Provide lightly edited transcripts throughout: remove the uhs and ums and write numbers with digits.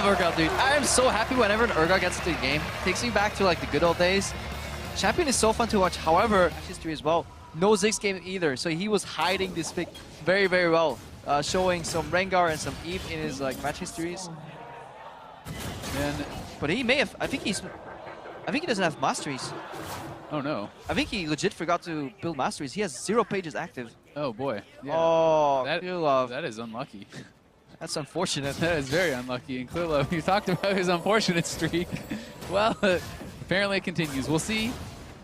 Urgot, dude. I am so happy whenever an Urgot gets into the game. Takes me back to like the good old days. Champion is so fun to watch. However, history as well. No Ziggs game either, so he was hiding this pick very, very well, showing some Rengar and some Eve in his like match histories. But he may have. I think he doesn't have masteries. Oh no. I think he legit forgot to build masteries. He has 0 pages active. Oh boy. Yeah. Oh, Clearlove. That is unlucky. That's unfortunate. That is very unlucky. And Clearlove, you talked about his unfortunate streak. Well, apparently it continues. We'll see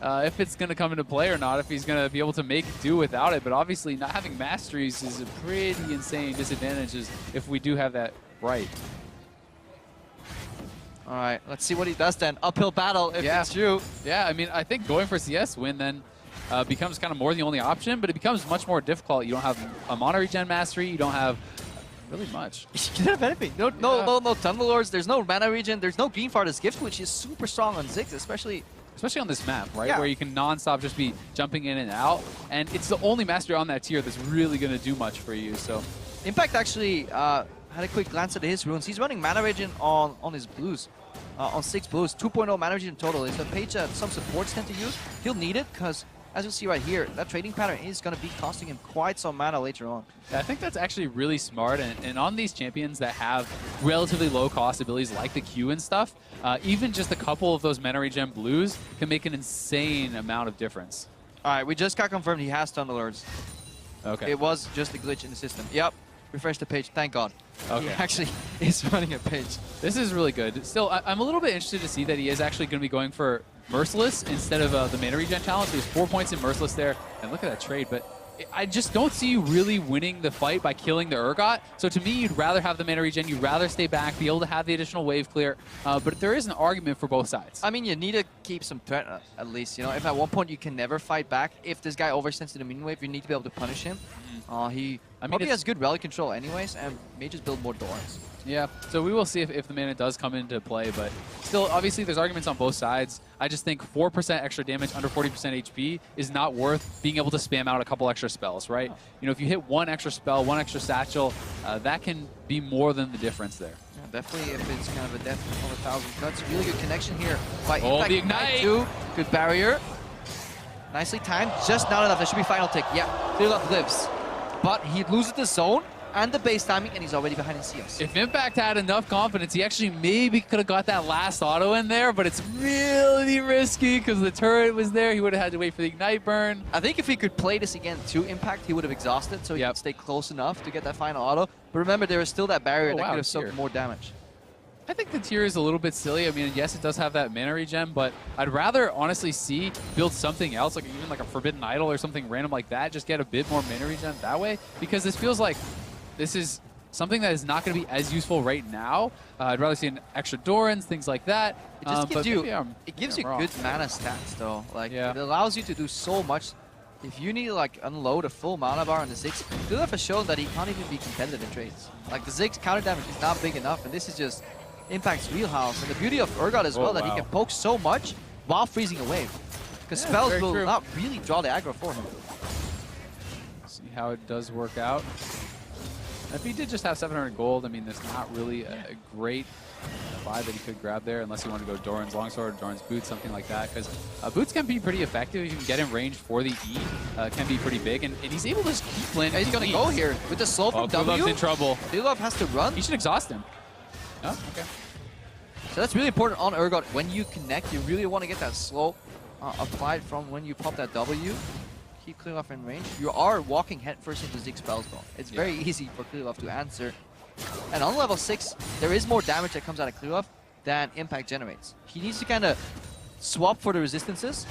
if it's going to come into play or not, if he's going to be able to make do without it. But obviously, not having masteries is a pretty insane disadvantage if we do have that right. All right, let's see what he does then. Uphill battle if it's true. Yeah, I mean, I think going for CS win then becomes kind of more the only option, but it becomes much more difficult. You don't have a mono regen mastery. You don't have really much. You don't have anything. No Tunnel Lords. There's no mana regen. There's no Green Farthest Gift, which is super strong on Ziggs, especially on this map, right? Where you can non-stop just be jumping in and out. And it's the only mastery on that tier that's really going to do much for you. So Impact actually had a quick glance at his runes. He's running mana regen on his blues. On 6 blues, 2.0 mana regen total. It's a page that some supports tend to use. He'll need it because, as you'll see right here, that trading pattern is going to be costing him quite some mana later on. Yeah, I think that's actually really smart. And on these champions that have relatively low cost abilities like the Q and stuff, even just a couple of those mana regen blues can make an insane amount of difference. All right, we just got confirmed he has Tunnel Lords. Okay. It was just a glitch in the system. Yep. Refresh the page. Thank God. Okay. He actually is running a page. This is really good. Still, I'm a little bit interested to see that he is actually going to be going for Merciless instead of the mana regen challenge. There's 4 points in Merciless there. And look at that trade. But I just don't see you really winning the fight by killing the Urgot. So to me, you'd rather have the mana regen. You'd rather stay back, be able to have the additional wave clear. But there is an argument for both sides. I mean, you need to keep some threat at least. You know, if at one point you can never fight back, if this guy overextends to the minion wave, you need to be able to punish him. He probably has good rally control anyways, and may just build more Dorans. Yeah, so we will see if the mana does come into play, but still, obviously, there's arguments on both sides. I just think 4% extra damage under 40% HP is not worth being able to spam out a couple extra spells, right? You know, if you hit one extra spell, one extra satchel, that can be more than the difference there. Yeah, definitely if it's kind of a death of 1,000 cuts. Really good connection here by Impact. The Ignite! Too. Good barrier. Nicely timed, just not enough. That should be final tick. Yeah, Clearlove lives. But he loses the zone and the base timing, and he's already behind in CS. If Impact had enough confidence, he actually maybe could have got that last auto in there, but it's really risky because the turret was there. He would have had to wait for the Ignite burn. I think if he could play this again to Impact, he would have exhausted, so he could stay close enough to get that final auto. But remember, there is still that barrier that could have soaked more damage. I think the tier is a little bit silly. I mean, yes, it does have that mana regen, but I'd rather honestly see build something else, like even like a Forbidden Idol or something random like that, just get a bit more mana regen that way, because this feels like this is something that is not going to be as useful right now. I'd rather see an extra Dorans, things like that. It just gives you, it gives you good mana stats though. Like it allows you to do so much. If you need to like unload a full mana bar on the Ziggs, Clearlove has shown that he can't even be competitive in trades. Like the Ziggs counter damage is not big enough, and this is just Impact's wheelhouse. And the beauty of Urgot as well, that he can poke so much while freezing a wave. Because spells will not really draw the aggro for him. See how it does work out. If he did just have 700 gold, I mean, there's not really a great buy that he could grab there, unless you want to go Doran's Longsword, Doran's Boots, something like that. Because boots can be pretty effective. If you can get in range for the E, can be pretty big. And he's able to just keep landing. He's going to go here with the slow from W. Clearlove's in trouble. Clearlove has to run. He should exhaust him. Oh, okay. So that's really important on Urgot. When you connect, you really want to get that slow applied from when you pop that W. Keep Clearlove in range. You are walking headfirst into Ziggs spells though. It's very easy for Clearlove to answer. And on level 6, there is more damage that comes out of Clearlove than Impact generates. He needs to kind of swap for the resistances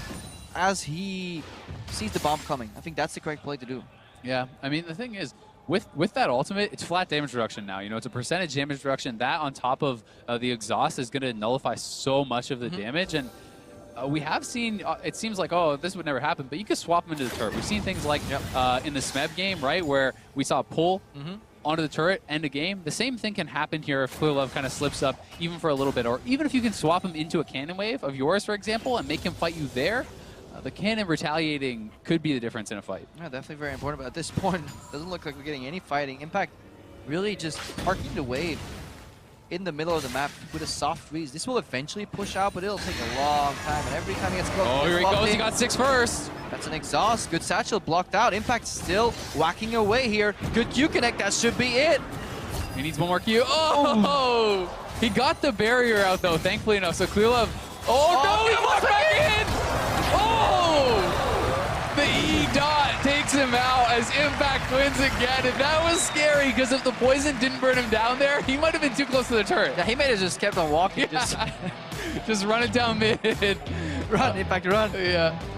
as he sees the bomb coming. I think that's the correct play to do. Yeah, I mean, the thing is, with that ultimate, it's flat damage reduction now. You know, it's a percentage damage reduction. That on top of the exhaust is going to nullify so much of the damage. And we have seen, it seems like, oh, this would never happen, but you could swap them into the turret. We've seen things like in the Smeb game, right, where we saw a pull onto the turret, end a game. The same thing can happen here if Clearlove kind of slips up even for a little bit, or even if you can swap him into a cannon wave of yours, for example, and make him fight you there. The cannon retaliating could be the difference in a fight. Yeah, definitely very important, but at this point, doesn't look like we're getting any fighting. Impact really just parking the wave in the middle of the map with a soft freeze. This will eventually push out, but it'll take a long time. And every time he gets close, Oh, here he goes. He got 6 first. That's an exhaust. Good satchel blocked out. Impact still whacking away here. Good Q connect. That should be it. He needs one more Q. Oh! He got the barrier out, though, thankfully enough. So Clearlove. Oh, no! He walked back in! Oh! The E-Dot takes him out as Impact wins again. And that was scary because if the poison didn't burn him down there, he might have been too close to the turret. Yeah, he may have just kept on walking. Yeah. Just run it down mid. Run, Impact, run. Yeah.